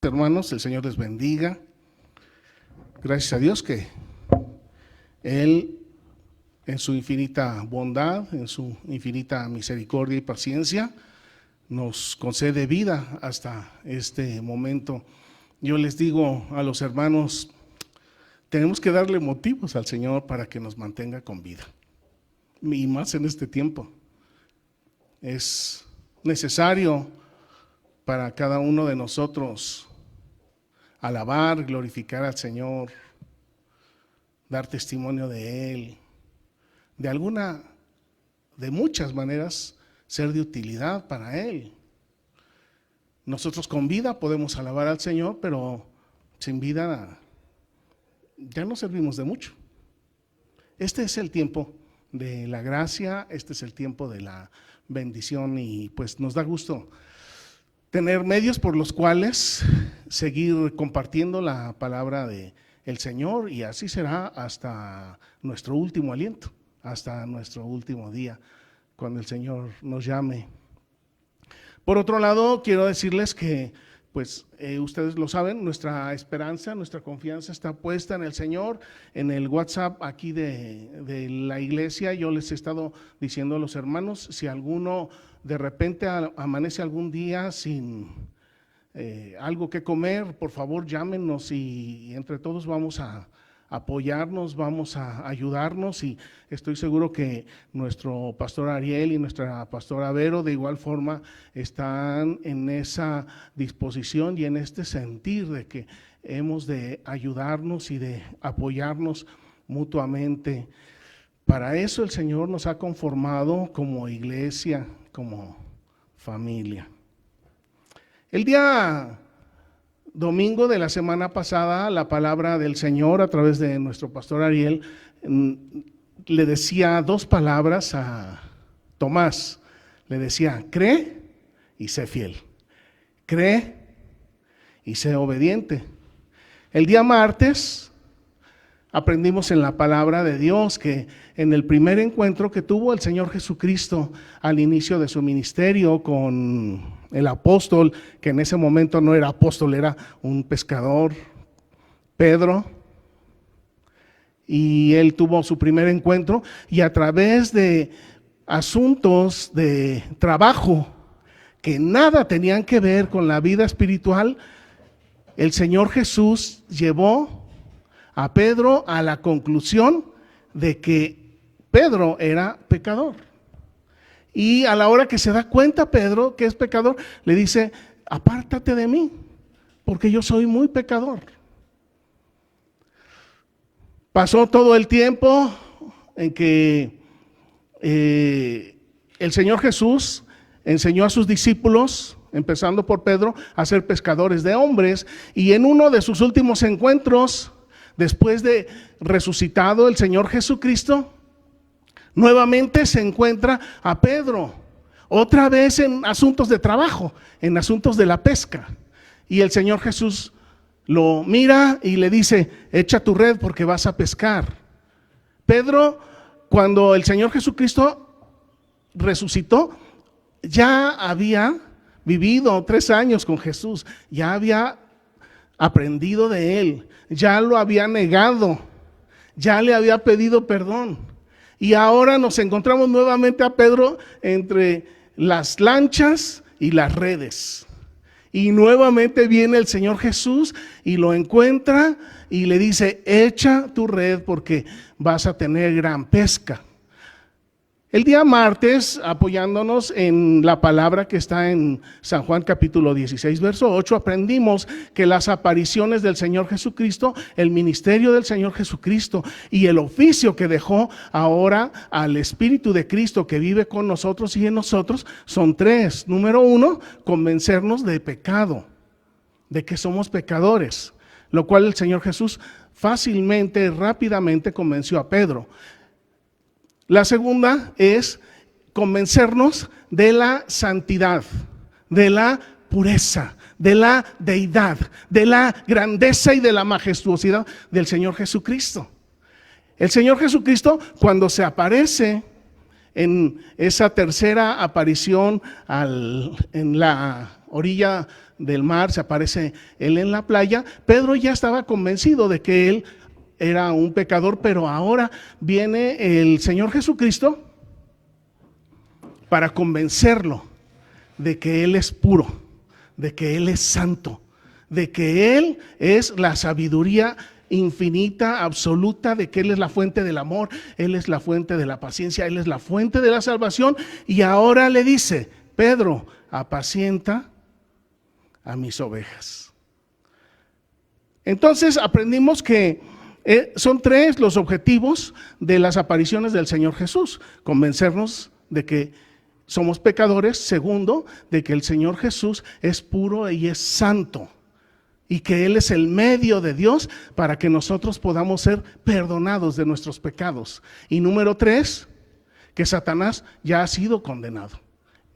Hermanos, el Señor les bendiga. Gracias a Dios que Él, en su infinita bondad, en su infinita misericordia y paciencia, nos concede vida hasta este momento. Yo les digo a los hermanos, tenemos que darle motivos al Señor para que nos mantenga con vida. Y más en este tiempo. Es necesario para cada uno de nosotros alabar, glorificar al Señor, dar testimonio de Él, de muchas maneras, ser de utilidad para Él. Nosotros con vida podemos alabar al Señor, pero sin vida ya no servimos de mucho. Este es el tiempo de la gracia, este es el tiempo de la bendición y pues nos da gusto tener medios por los cuales seguir compartiendo la palabra del Señor, y así será hasta nuestro último aliento, hasta nuestro último día, cuando el Señor nos llame. Por otro lado, quiero decirles que pues ustedes lo saben, nuestra esperanza, nuestra confianza está puesta en el Señor. En el WhatsApp aquí de la iglesia yo les he estado diciendo a los hermanos, si alguno de repente amanece algún día sin algo que comer, por favor llámenos y entre todos vamos a apoyarnos, vamos a ayudarnos, y estoy seguro que nuestro pastor Ariel y nuestra pastora Vero de igual forma están en esa disposición y en este sentir de que hemos de ayudarnos y de apoyarnos mutuamente. Para eso el Señor nos ha conformado como iglesia, como familia. El día domingo de la semana pasada, la palabra del Señor a través de nuestro pastor Ariel le decía dos palabras a Tomás. Le decía, cree y sé fiel. Cree y sé obediente. El día martes aprendimos en la palabra de Dios que en el primer encuentro que tuvo el Señor Jesucristo al inicio de su ministerio con el apóstol, que en ese momento no era apóstol, era un pescador, Pedro, y él tuvo su primer encuentro, y a través de asuntos de trabajo que nada tenían que ver con la vida espiritual, el Señor Jesús llevó a Pedro a la conclusión de que Pedro era pecador. Y a la hora que se da cuenta Pedro que es pecador, le dice, apártate de mí, porque yo soy muy pecador. Pasó todo el tiempo en que el Señor Jesús enseñó a sus discípulos, empezando por Pedro, a ser pescadores de hombres, y en uno de sus últimos encuentros, después de resucitado el Señor Jesucristo, nuevamente se encuentra a Pedro, otra vez en asuntos de trabajo, en asuntos de la pesca. Y el Señor Jesús lo mira y le dice, echa tu red porque vas a pescar. Pedro, cuando el Señor Jesucristo resucitó, ya había vivido 3 años con Jesús, ya había aprendido de Él, ya lo había negado, ya le había pedido perdón. Y ahora nos encontramos nuevamente a Pedro entre las lanchas y las redes. Y nuevamente viene el Señor Jesús y lo encuentra y le dice, echa tu red porque vas a tener gran pesca. El día martes, apoyándonos en la palabra que está en San Juan capítulo 16, verso 8, aprendimos que las apariciones del Señor Jesucristo, el ministerio del Señor Jesucristo y el oficio que dejó ahora al Espíritu de Cristo que vive con nosotros y en nosotros son 3. Número 1, convencernos de pecado, de que somos pecadores, lo cual el Señor Jesús fácilmente, rápidamente convenció a Pedro. La segunda es convencernos de la santidad, de la pureza, de la deidad, de la grandeza y de la majestuosidad del Señor Jesucristo. El Señor Jesucristo, cuando se aparece en esa tercera aparición en la orilla del mar, se aparece él en la playa. Pedro ya estaba convencido de que él era un pecador, pero ahora viene el Señor Jesucristo para convencerlo de que Él es puro, de que Él es santo, de que Él es la sabiduría infinita, absoluta, de que Él es la fuente del amor, Él es la fuente de la paciencia, Él es la fuente de la salvación. Y ahora le dice: Pedro, apacienta a mis ovejas. Entonces aprendimos que son tres los objetivos de las apariciones del Señor Jesús: convencernos de que somos pecadores; segundo, de que el Señor Jesús es puro y es santo, y que Él es el medio de Dios para que nosotros podamos ser perdonados de nuestros pecados; y número tres, que Satanás ya ha sido condenado.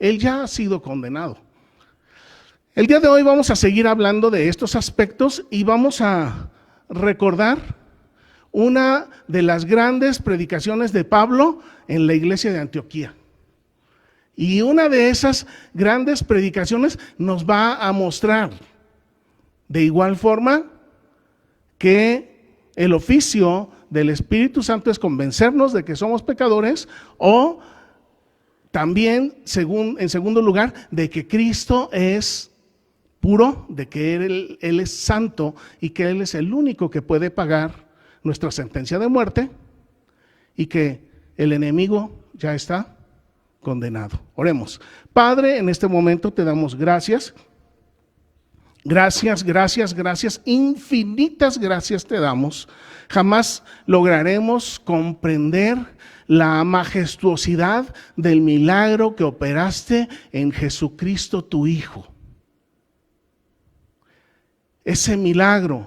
Él ya ha sido condenado. El día de hoy vamos a seguir hablando de estos aspectos y vamos a recordar una de las grandes predicaciones de Pablo en la iglesia de Antioquía. Y una de esas grandes predicaciones nos va a mostrar de igual forma que el oficio del Espíritu Santo es convencernos de que somos pecadores, o también, en segundo lugar, de que Cristo es puro, de que Él es santo y que Él es el único que puede pagar nuestra sentencia de muerte, y que el enemigo ya está condenado. Oremos. Padre, en este momento te damos gracias. Gracias, gracias, gracias, infinitas gracias te damos. Jamás lograremos comprender la majestuosidad del milagro que operaste en Jesucristo tu Hijo. Ese milagro,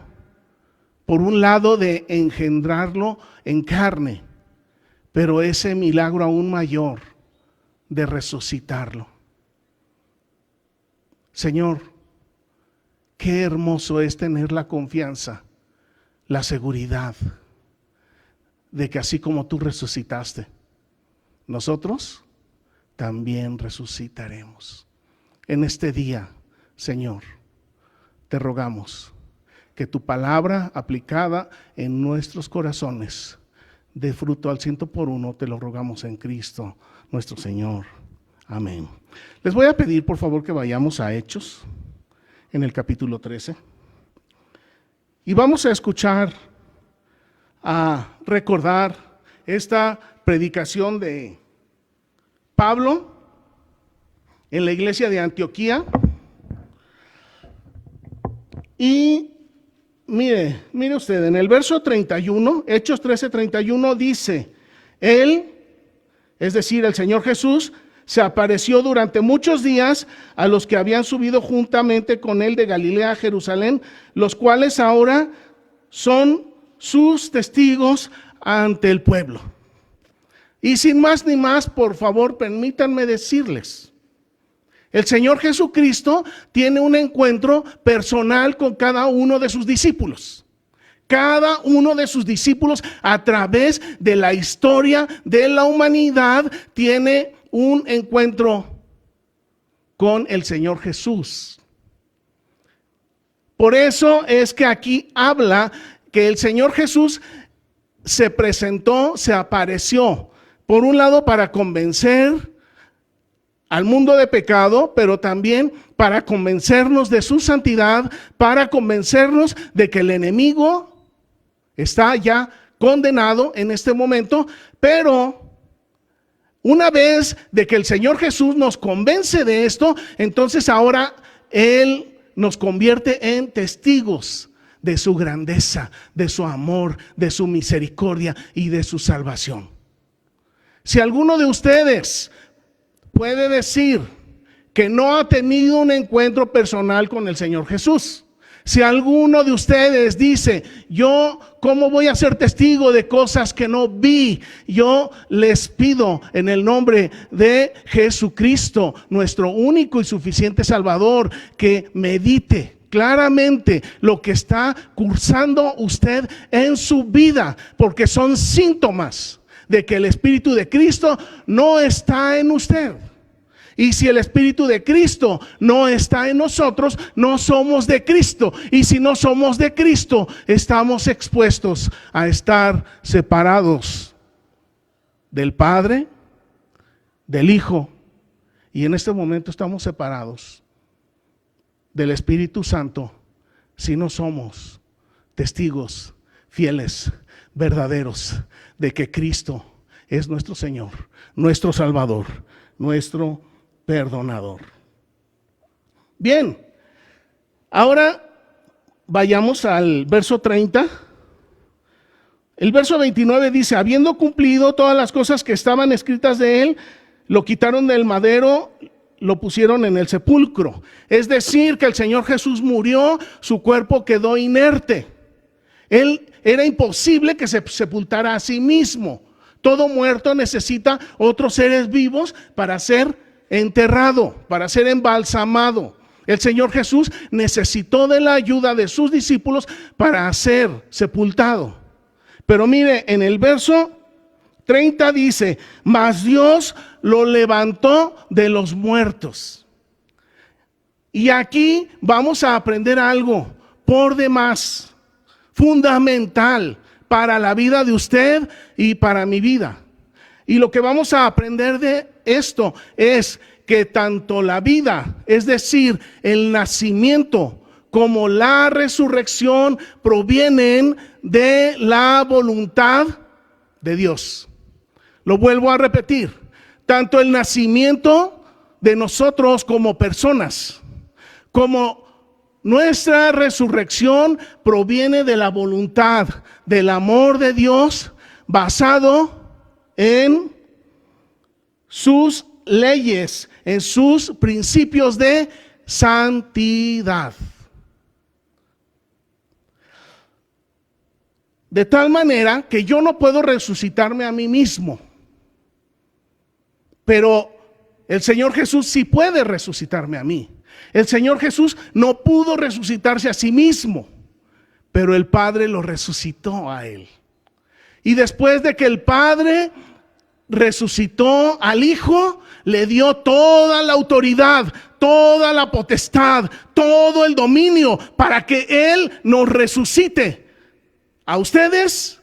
por un lado, de engendrarlo en carne, pero ese milagro aún mayor de resucitarlo. Señor, qué hermoso es tener la confianza, la seguridad de que así como tú resucitaste, nosotros también resucitaremos. En este día, Señor, te rogamos que tu palabra aplicada en nuestros corazones dé fruto al 100%. Te lo rogamos en Cristo nuestro Señor. Amén. Les voy a pedir por favor que vayamos a Hechos, en el capítulo 13, y vamos a escuchar, a recordar esta predicación de Pablo en la iglesia de Antioquía. Y mire usted, en el verso 31, Hechos 13:31 dice: Él, es decir, el Señor Jesús, se apareció durante muchos días a los que habían subido juntamente con él de Galilea a Jerusalén, los cuales ahora son sus testigos ante el pueblo. Y sin más ni más, por favor, permítanme decirles, el Señor Jesucristo tiene un encuentro personal con cada uno de sus discípulos. Cada uno de sus discípulos, a través de la historia de la humanidad, tiene un encuentro con el Señor Jesús. Por eso es que aquí habla que el Señor Jesús se presentó, se apareció, por un lado para convencer al mundo de pecado, pero también para convencernos de su santidad, para convencernos de que el enemigo está ya condenado en este momento. Pero una vez de que el Señor Jesús nos convence de esto, entonces ahora Él nos convierte en testigos de su grandeza, de su amor, de su misericordia y de su salvación. Si alguno de ustedes puede decir que no ha tenido un encuentro personal con el Señor Jesús, si alguno de ustedes dice, yo cómo voy a ser testigo de cosas que no vi, yo les pido en el nombre de Jesucristo, nuestro único y suficiente Salvador, que medite claramente lo que está cursando usted en su vida, porque son síntomas de que el Espíritu de Cristo no está en usted. Y si el Espíritu de Cristo no está en nosotros, no somos de Cristo. Y si no somos de Cristo, estamos expuestos a estar separados del Padre, del Hijo. Y en este momento estamos separados del Espíritu Santo si no somos testigos fieles, verdaderos, de que Cristo es nuestro Señor, nuestro Salvador, nuestro perdonador. Bien, ahora vayamos al verso 30. El verso 29 dice: habiendo cumplido todas las cosas que estaban escritas de él, lo quitaron del madero, lo pusieron en el sepulcro. Es decir, que el Señor Jesús murió, su cuerpo quedó inerte. Él era imposible que se sepultara a sí mismo. Todo muerto necesita otros seres vivos para ser enterrado, para ser embalsamado. El Señor Jesús necesitó de la ayuda de sus discípulos para ser sepultado. Pero mire, en el verso 30 dice: mas Dios lo levantó de los muertos. Y aquí vamos a aprender algo por demás, fundamental para la vida de usted y para mi vida. Y lo que vamos a aprender de esto es que tanto la vida, es decir, el nacimiento, como la resurrección provienen de la voluntad de Dios. Lo vuelvo a repetir: tanto el nacimiento de nosotros como personas, como nuestra resurrección proviene de la voluntad, del amor de Dios, basado en sus leyes, en sus principios de santidad. De tal manera que yo no puedo resucitarme a mí mismo, pero el Señor Jesús sí puede resucitarme a mí. El Señor Jesús no pudo resucitarse a sí mismo, pero el Padre lo resucitó a él. Y después de que el Padre resucitó al Hijo, le dio toda la autoridad, toda la potestad, todo el dominio para que Él nos resucite a ustedes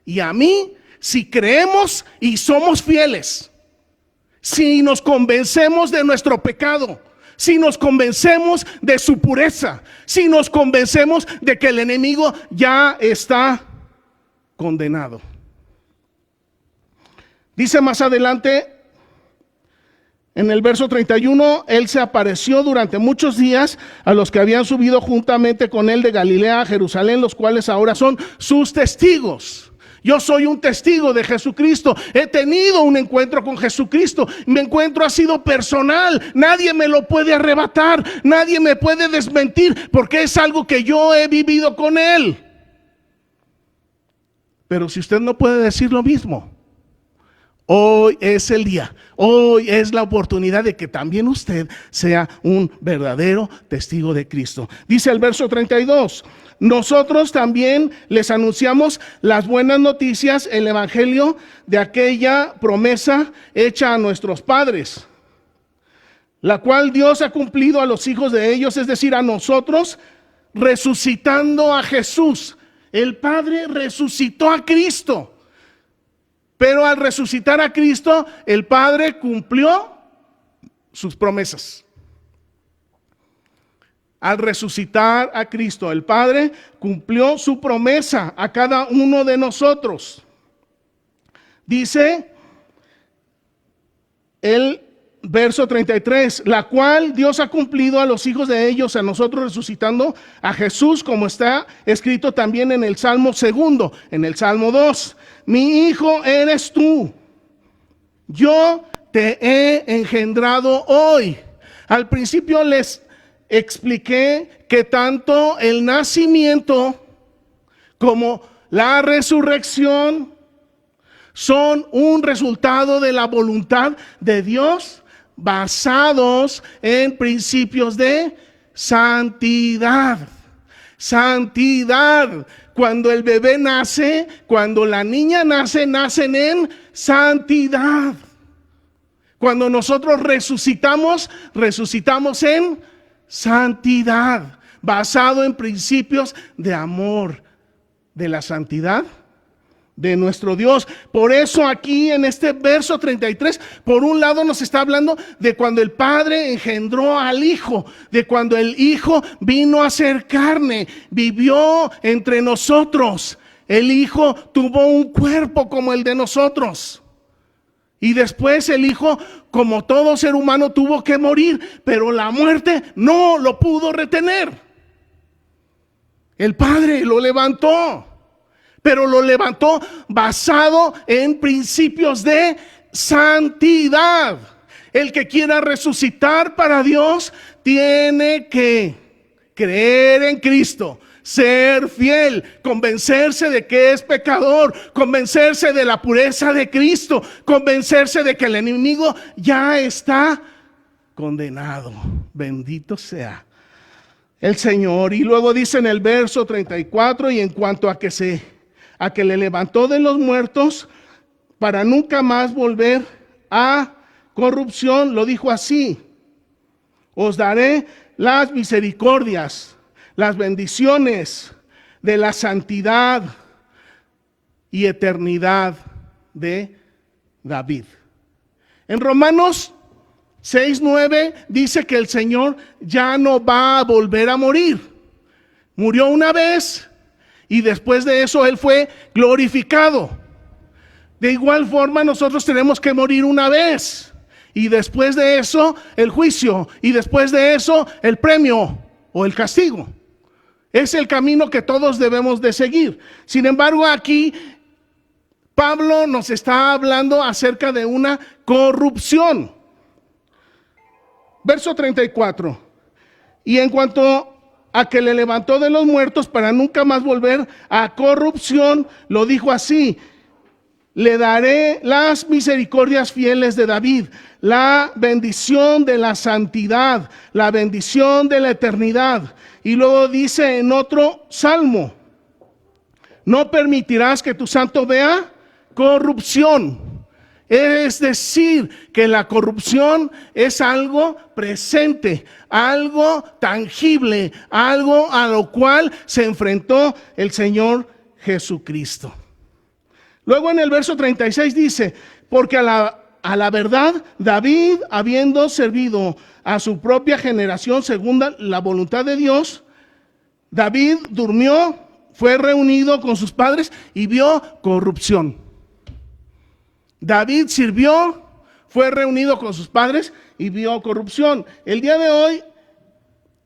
y a mí, si creemos y somos fieles, si nos convencemos de nuestro pecado, si nos convencemos de su pureza, si nos convencemos de que el enemigo ya está condenado. Dice más adelante, en el verso 31, Él se apareció durante muchos días a los que habían subido juntamente con Él de Galilea a Jerusalén, los cuales ahora son sus testigos. Yo soy un testigo de Jesucristo. He tenido un encuentro con Jesucristo. Mi encuentro ha sido personal. Nadie me lo puede arrebatar. Nadie me puede desmentir, porque es algo que yo he vivido con Él. Pero si usted no puede decir lo mismo, hoy es el día, hoy es la oportunidad de que también usted sea un verdadero testigo de Cristo. Dice el verso 32, nosotros también les anunciamos las buenas noticias, el evangelio de aquella promesa hecha a nuestros padres, la cual Dios ha cumplido a los hijos de ellos, es decir, a nosotros, resucitando a Jesús. El Padre resucitó a Cristo. Pero al resucitar a Cristo, el Padre cumplió sus promesas. Al resucitar a Cristo, el Padre cumplió su promesa a cada uno de nosotros. Dice el verso 33, la cual Dios ha cumplido a los hijos de ellos, a nosotros resucitando a Jesús, como está escrito también en el Salmo 2, en el Salmo 2. Mi hijo eres tú, yo te he engendrado hoy. Al principio les expliqué que tanto el nacimiento como la resurrección son un resultado de la voluntad de Dios, basados en principios de santidad. Santidad. Cuando el bebé nace, cuando la niña nace, nacen en santidad. Cuando nosotros resucitamos, resucitamos en santidad, basado en principios de amor, de la santidad de nuestro Dios. Por eso aquí en este verso 33, por un lado nos está hablando de cuando el Padre engendró al Hijo, de cuando el Hijo vino a ser carne, vivió entre nosotros. El Hijo tuvo un cuerpo como el de nosotros. Y después el Hijo, como todo ser humano, tuvo que morir, pero la muerte no lo pudo retener. El Padre lo levantó, pero lo levantó basado en principios de santidad. El que quiera resucitar para Dios tiene que creer en Cristo, ser fiel, convencerse de que es pecador, convencerse de la pureza de Cristo, convencerse de que el enemigo ya está condenado. Bendito sea el Señor. Y luego dice en el verso 34, y en cuanto a que le levantó de los muertos para nunca más volver a corrupción, lo dijo así: os daré las misericordias, las bendiciones de la santidad y eternidad de David. En Romanos 6:9 dice que el Señor ya no va a volver a morir. Murió una vez y después de eso Él fue glorificado. De igual forma nosotros tenemos que morir una vez y después de eso el juicio y después de eso el premio o el castigo. Es el camino que todos debemos de seguir. Sin embargo, aquí Pablo nos está hablando acerca de una corrupción. Verso 34. Y en cuanto a que le levantó de los muertos para nunca más volver a corrupción, lo dijo así: le daré las misericordias fieles de David, la bendición de la santidad, la bendición de la eternidad. Y luego dice en otro salmo: no permitirás que tu santo vea corrupción. Es decir, que la corrupción es algo presente, algo tangible, algo a lo cual se enfrentó el Señor Jesucristo. Luego en el verso 36 dice: porque a la verdad David, habiendo servido a su propia generación según la voluntad de Dios, David durmió, fue reunido con sus padres y vio corrupción. David sirvió, fue reunido con sus padres y vio corrupción. El día de hoy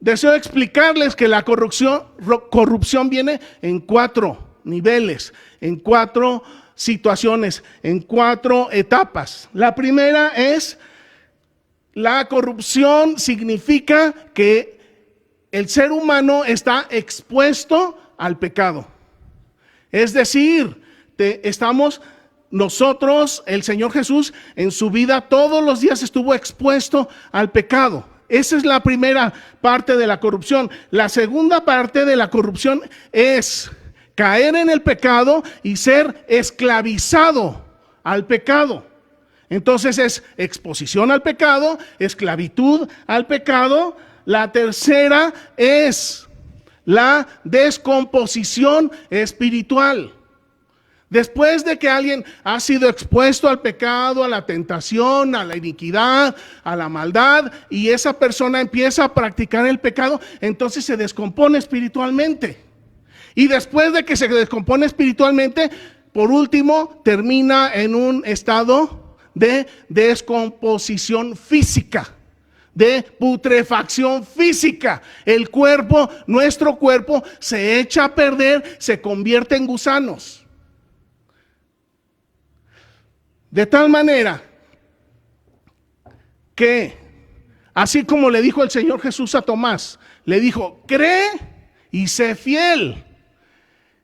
deseo explicarles que la corrupción viene en 4 niveles, en 4 situaciones, en 4 etapas. La primera es: la corrupción significa que el ser humano está expuesto al pecado. Es decir, nosotros, el Señor Jesús, en su vida todos los días estuvo expuesto al pecado. Esa es la primera parte de la corrupción. La segunda parte de la corrupción es caer en el pecado y ser esclavizado al pecado. Entonces es exposición al pecado, esclavitud al pecado. La tercera es la descomposición espiritual. Después de que alguien ha sido expuesto al pecado, a la tentación, a la iniquidad, a la maldad, y esa persona empieza a practicar el pecado, entonces se descompone espiritualmente. Y después de que se descompone espiritualmente, por último, termina en un estado de descomposición física, de putrefacción física. El cuerpo, nuestro cuerpo, se echa a perder, se convierte en gusanos. De tal manera que, así como le dijo el Señor Jesús a Tomás, le dijo: cree y sé fiel.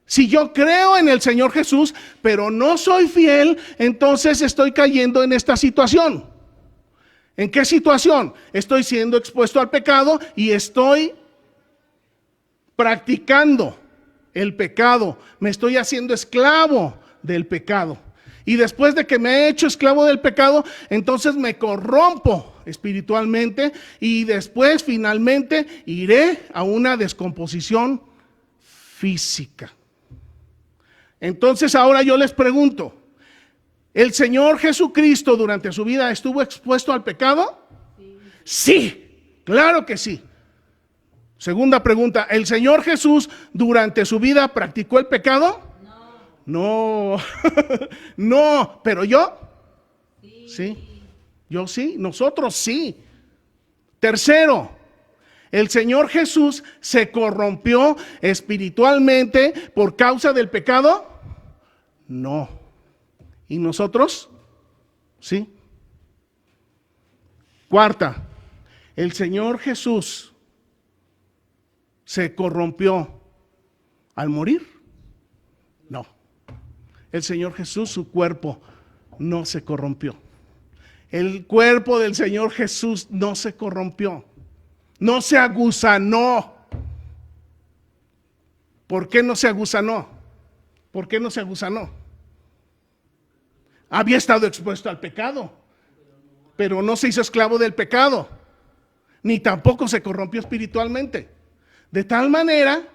Si yo creo en el Señor Jesús, pero no soy fiel, entonces estoy cayendo en esta situación. ¿En qué situación? Estoy siendo expuesto al pecado y estoy practicando el pecado. Me estoy haciendo esclavo del pecado. Y después de que me he hecho esclavo del pecado, entonces me corrompo espiritualmente y después finalmente iré a una descomposición física. Entonces ahora yo les pregunto, ¿el Señor Jesucristo durante su vida estuvo expuesto al pecado? Sí, claro que sí. Segunda pregunta, ¿el Señor Jesús durante su vida practicó el pecado? No, no, pero yo, sí, yo sí, nosotros sí. Tercero, ¿el Señor Jesús se corrompió espiritualmente por causa del pecado? No. ¿Y nosotros? Sí. Cuarta, ¿el Señor Jesús se corrompió al morir? No. El Señor Jesús, su cuerpo no se corrompió. El cuerpo del Señor Jesús no se corrompió. No se agusanó. ¿Por qué no se agusanó? ¿Por qué no se agusanó? Había estado expuesto al pecado, pero no se hizo esclavo del pecado, ni tampoco se corrompió espiritualmente. De tal manera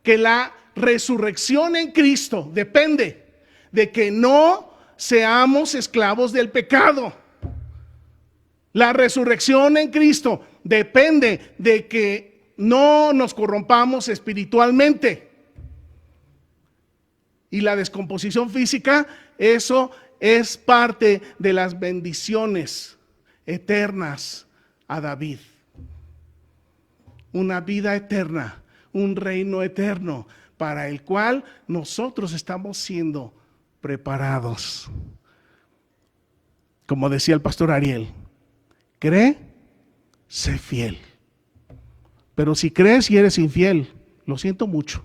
que la resurrección en Cristo depende de que no seamos esclavos del pecado. La resurrección en Cristo depende de que no nos corrompamos espiritualmente. Y la descomposición física, eso es parte de las bendiciones eternas a David. Una vida eterna, un reino eterno para el cual nosotros estamos siendo preparados. Como decía el pastor Ariel, cree, sé fiel. Pero si crees y eres infiel, lo siento mucho,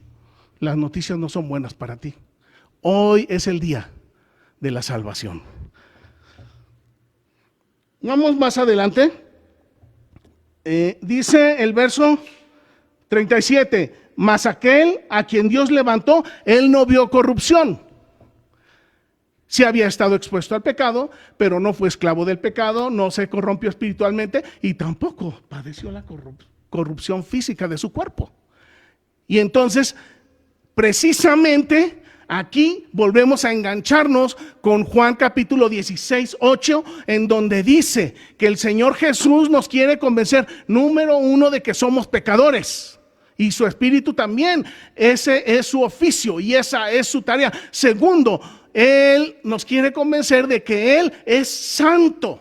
las noticias no son buenas para ti. Hoy es el día de la salvación. Vamos más adelante. Dice el verso 37, mas aquel a quien Dios levantó, él no vio corrupción. Sí había estado expuesto al pecado, pero no fue esclavo del pecado, no se corrompió espiritualmente y tampoco padeció la corrupción física de su cuerpo. Y entonces, precisamente aquí volvemos a engancharnos con Juan capítulo 16, 8, en donde dice que el Señor Jesús nos quiere convencer, número uno, de que somos pecadores. Y su espíritu también, ese es su oficio y esa es su tarea. Segundo, Él nos quiere convencer de que Él es santo,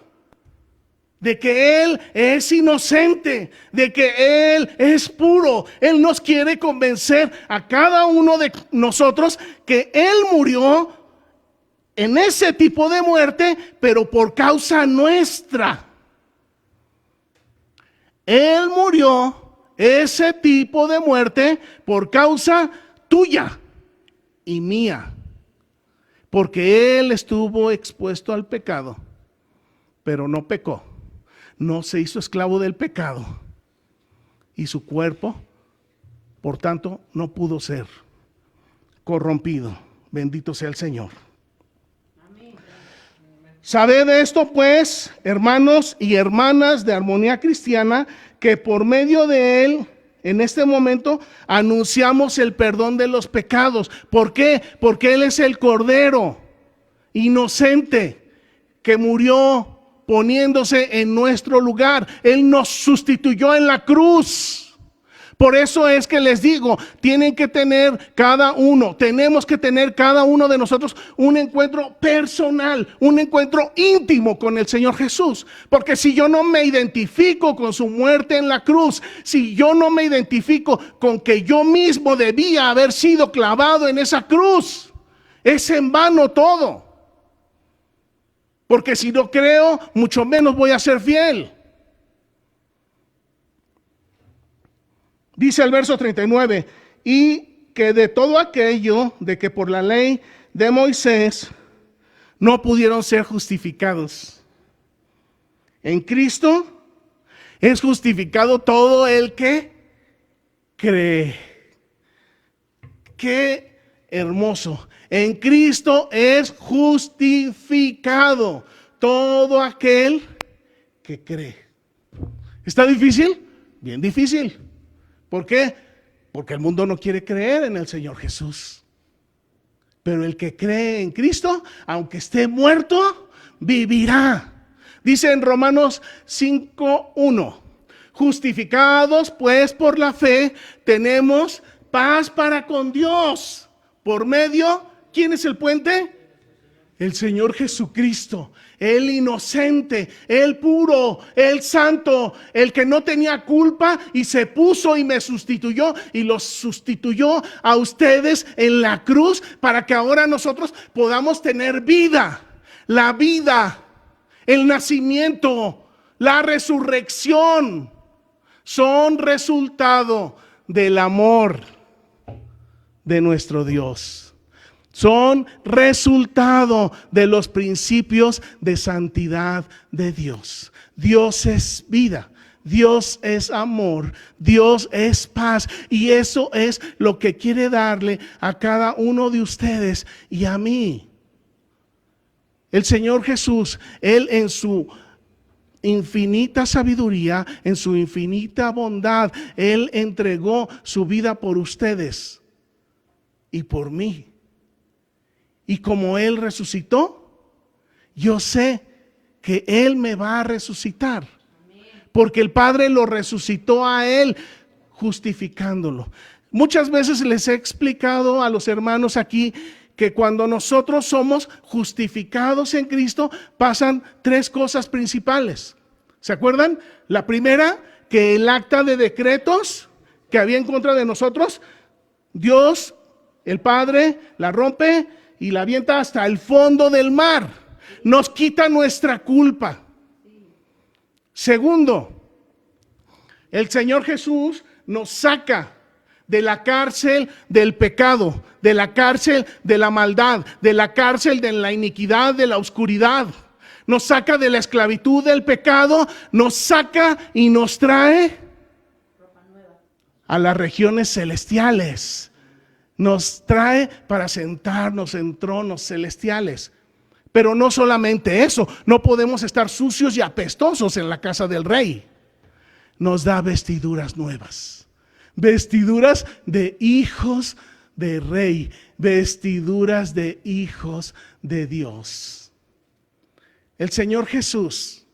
de que Él es inocente, de que Él es puro. Él nos quiere convencer a cada uno de nosotros que Él murió en ese tipo de muerte, pero por causa nuestra. Él murió ese tipo de muerte por causa tuya y mía, porque Él estuvo expuesto al pecado, pero no pecó. No se hizo esclavo del pecado y su cuerpo, por tanto, no pudo ser corrompido. Bendito sea el Señor. Amén. Sabed esto, pues, hermanos y hermanas de Armonía Cristiana, que por medio de Él, en este momento, anunciamos el perdón de los pecados. ¿Por qué? Porque Él es el Cordero inocente que murió poniéndose en nuestro lugar. Él nos sustituyó en la cruz. Por eso es que les digo, tienen que tener cada uno, tenemos que tener cada uno de nosotros un encuentro personal, un encuentro íntimo con el Señor Jesús. Porque si yo no me identifico con su muerte en la cruz, si yo no me identifico con que yo mismo debía haber sido clavado en esa cruz, es en vano todo. Porque si no creo, mucho menos voy a ser fiel. Dice el verso 39, y que de todo aquello de que por la ley de Moisés no pudieron ser justificados. En Cristo es justificado todo el que cree. Qué hermoso. En Cristo es justificado todo aquel que cree. ¿Está difícil? Bien difícil. ¿Por qué? Porque el mundo no quiere creer en el Señor Jesús. Pero el que cree en Cristo, aunque esté muerto, vivirá. Dice en Romanos 5:1, justificados pues por la fe, tenemos paz para con Dios. Por medio, ¿quién es el puente? El Señor Jesucristo, el inocente, el puro, el santo, el que no tenía culpa y se puso y me sustituyó y los sustituyó a ustedes en la cruz para que ahora nosotros podamos tener vida, la vida, el nacimiento, la resurrección, son resultado del amor de nuestro Dios. Son resultado de los principios de santidad de Dios. Dios es vida, Dios es amor, Dios es paz. Y eso es lo que quiere darle a cada uno de ustedes y a mí. El Señor Jesús, Él en su infinita sabiduría, en su infinita bondad, Él entregó su vida por ustedes y por mí. Y como Él resucitó, yo sé que Él me va a resucitar. Porque el Padre lo resucitó a Él, justificándolo. Muchas veces les he explicado a los hermanos aquí que cuando nosotros somos justificados en Cristo, pasan tres cosas principales. ¿Se acuerdan? La primera, que el acta de decretos que había en contra de nosotros, Dios, el Padre, la rompe y la avienta hasta el fondo del mar. Nos quita nuestra culpa. Segundo, el Señor Jesús nos saca de la cárcel del pecado, de la cárcel de la maldad, de la cárcel de la iniquidad, de la oscuridad. Nos saca de la esclavitud del pecado, nos saca y nos trae a las regiones celestiales. Nos trae para sentarnos en tronos celestiales. Pero no solamente eso, no podemos estar sucios y apestosos en la casa del Rey. Nos da vestiduras nuevas, vestiduras de hijos de Rey, vestiduras de hijos de Dios. El Señor Jesús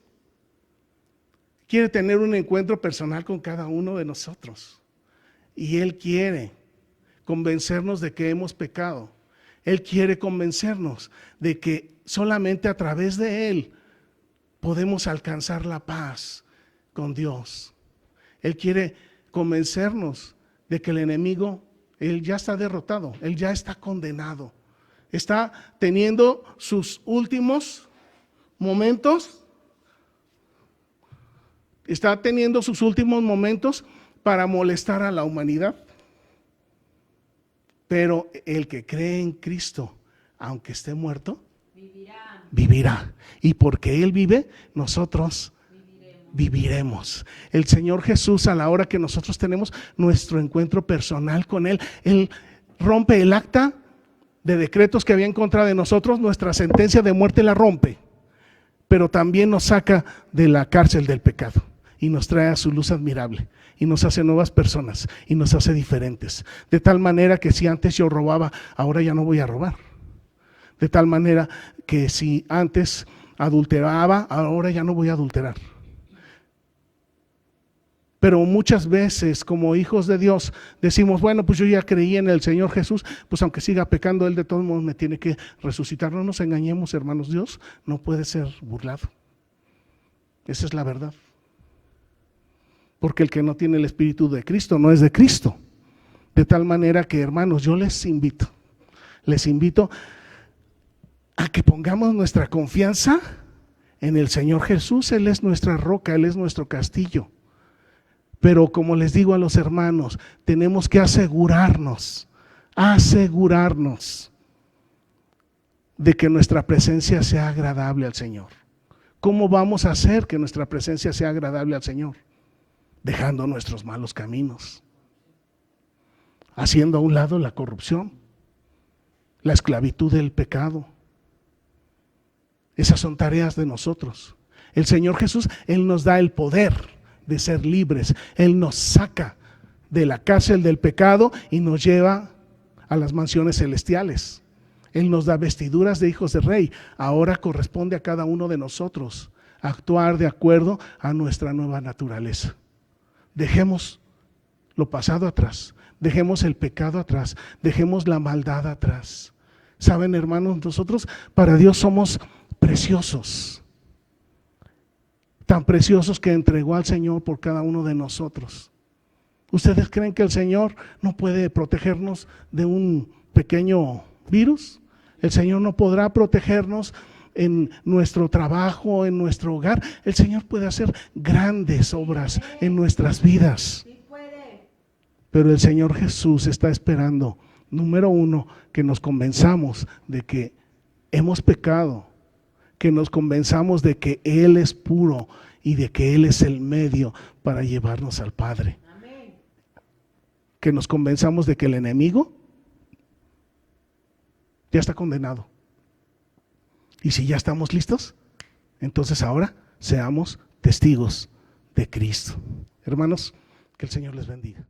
quiere tener un encuentro personal con cada uno de nosotros. Y Él quiere convencernos de que hemos pecado. Él quiere convencernos de que solamente a través de Él podemos alcanzar la paz con Dios. Él quiere convencernos de que el enemigo, Él ya está derrotado, Él ya está condenado. Está teniendo sus últimos momentos. Está teniendo sus últimos momentos para molestar a la humanidad. Pero el que cree en Cristo, aunque esté muerto, vivirá. Y porque Él vive, nosotros viviremos. El Señor Jesús, a la hora que nosotros tenemos nuestro encuentro personal con Él, Él rompe el acta de decretos que había en contra de nosotros, nuestra sentencia de muerte la rompe, pero también nos saca de la cárcel del pecado y nos trae a su luz admirable. Y nos hace nuevas personas y nos hace diferentes. De tal manera que si antes yo robaba, ahora ya no voy a robar. De tal manera que si antes adulteraba, ahora ya no voy a adulterar. Pero muchas veces como hijos de Dios decimos, bueno, pues yo ya creí en el Señor Jesús, pues aunque siga pecando, Él de todos modos me tiene que resucitar. No nos engañemos, hermanos, Dios no puede ser burlado. Esa es la verdad. Porque el que no tiene el Espíritu de Cristo no es de Cristo. De tal manera que, hermanos, yo les invito a que pongamos nuestra confianza en el Señor Jesús. Él es nuestra roca, Él es nuestro castillo. Pero como les digo a los hermanos, tenemos que asegurarnos de que nuestra presencia sea agradable al Señor. ¿Cómo vamos a hacer que nuestra presencia sea agradable al Señor? Dejando nuestros malos caminos, haciendo a un lado la corrupción, la esclavitud del pecado. Esas son tareas de nosotros. El Señor Jesús, Él nos da el poder de ser libres. Él nos saca de la cárcel del pecado y nos lleva a las mansiones celestiales. Él nos da vestiduras de hijos de rey. Ahora corresponde a cada uno de nosotros actuar de acuerdo a nuestra nueva naturaleza. Dejemos lo pasado atrás, dejemos el pecado atrás, dejemos la maldad atrás. Saben, hermanos, nosotros para Dios somos preciosos, tan preciosos que entregó al Señor por cada uno de nosotros. ¿Ustedes creen que el Señor no puede protegernos de un pequeño virus? El Señor no podrá protegernos en nuestro trabajo, en nuestro hogar. El Señor puede hacer grandes obras en nuestras vidas. Pero el Señor Jesús está esperando, número uno, que nos convenzamos de que hemos pecado, que nos convenzamos de que Él es puro y de que Él es el medio para llevarnos al Padre. Amén. Que nos convenzamos de que el enemigo ya está condenado. Y si ya estamos listos, entonces ahora seamos testigos de Cristo. Hermanos, que el Señor les bendiga.